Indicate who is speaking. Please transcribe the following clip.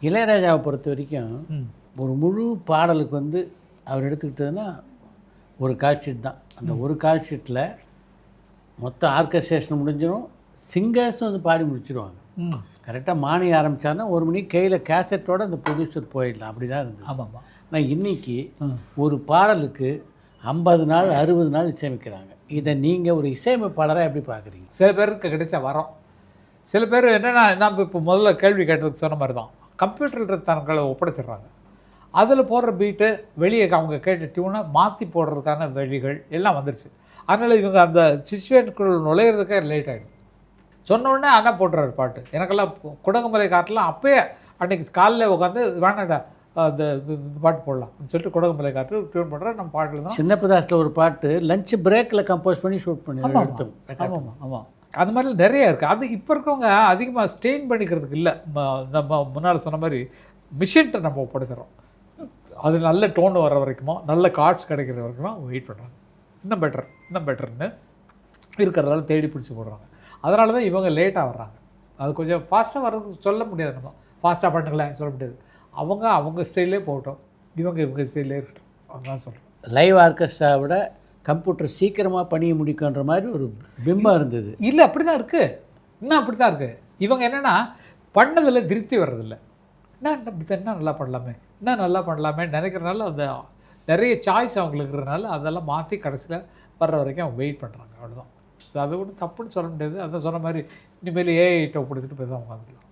Speaker 1: இளையராஜாவை பொறுத்த வரைக்கும் ஒரு முழு பாடலுக்கு வந்து அவர் எடுத்துக்கிட்டதுன்னா ஒரு கால் ஷீட் தான். அந்த ஒரு கால் ஷீட்டில் மொத்த ஆர்கஸ்ட்ரேஷன் முடிஞ்சிடும், சிங்கர்ஸும் வந்து பாடி முடிச்சிடுவாங்க. கரெக்டாக மானியம் ஆரம்பித்தாருன்னா 1 மணிக்கு கையில் கேசட்டோடு அந்த ப்ரொடியூசர் போயிடலாம். அப்படி தான் இருந்தது.
Speaker 2: ஆமாம்.
Speaker 1: ஆனால் இன்றைக்கி ஒரு பாடலுக்கு 50 நாள் 60 நாள் இசையமைக்கிறாங்க. இதை நீங்கள் ஒரு இசையமைப்பாளராக எப்படி பார்க்குறீங்க?
Speaker 2: சில பேருக்கு கிடைச்ச வரோம். சில பேர் என்னென்னா, நம்ம இப்போ முதல்ல கேள்வி கேட்டதுக்கு சொன்ன மாதிரி தான், கம்ப்யூட்டரில் தங்களை ஒப்படைச்சிடுறாங்க. அதில் போடுற பீட்டு வெளியே அவங்க கேட்ட டியூனை மாற்றி போடுறதுக்கான வழிகள் எல்லாம் வந்துருச்சு. அதனால் இவங்க அந்த சிச்சுவேஷனுக்குள்ள நுழையிறதுக்கே லேட் ஆகிடும். சொன்னோடனே அண்ணா போட்டுறாரு பாட்டு. எனக்கெல்லாம் குடகுமலை காட்டுலாம் அப்போயே அன்றைக்கி காலையில் உட்காந்து வேணாடா அந்த பாட்டு போடலாம் சொல்லிட்டு குடகுமலை காட்டு டியூன் பண்ணுறேன். நம்ம பாட்டில் தான்
Speaker 1: சின்னப்பதாஸில் ஒரு பாட்டு லஞ்ச் பிரேக்கில் கம்போஸ் பண்ணி ஷூட் பண்ணி எடுத்தோம்.
Speaker 2: ஆமாம். அது மாதிரி நிறைய இருக்குது. அது இப்போ இருக்கவங்க அதிகமாக ஸ்டெயின் பண்ணிக்கிறதுக்கு இல்லை. நம்ம முன்னால் சொன்ன மாதிரி மிஷின்கிட்ட நம்ம ஒப்படைச்சிடறோம். அது நல்ல டோன் வர வரைக்குமோ நல்ல கார்ட்ஸ் கிடைக்கிற வரைக்குமோ வெயிட் பண்ணுறாங்க. இன்னும் பெட்டர்னு இருக்கிறதால தேடி பிடிச்சி போடுறாங்க. அதனால தான் இவங்க லேட்டாக வர்றாங்க. அது கொஞ்சம் ஃபாஸ்ட்டாக வர்றதுக்கு சொல்ல முடியாது. நம்ம ஃபாஸ்ட்டாக பண்ணுங்களேன் சொல்ல முடியாது. அவங்க ஸ்டைலே போகட்டும், இவங்க ஸ்டைலே இருக்கட்டும். அதுதான் சொல்கிறேன்.
Speaker 1: லைவ் ஆர்கெஸ்ட்ரா விட கம்ப்யூட்டர் சீக்கிரமாக பணியை முடிக்குன்ற மாதிரி ஒரு பிம்பம் இருந்தது.
Speaker 2: இல்லை, அப்படி தான் இருக்குது. இன்னும் அப்படி தான் இருக்குது. இவங்க என்னென்னா பண்ணதில் திருப்தி வர்றதில்ல. என்ன நல்லா பண்ணலாமே நினைக்கிறனால அந்த நிறைய சாய்ஸ் அவங்களுக்கு இருக்கிறனால அதெல்லாம் மாற்றி கடைசியில் வர்ற வரைக்கும் அவங்க வெயிட் பண்ணுறாங்க. அவ்வளோதான். அதை ஒன்றும் தப்புன்னு சொல்ல முடியாது. அதான் சொன்ன மாதிரி இனிமேல் ஏஐ ஒப்படைச்சிட்டு பேசாமல் உட்காந்துக்கலாம்.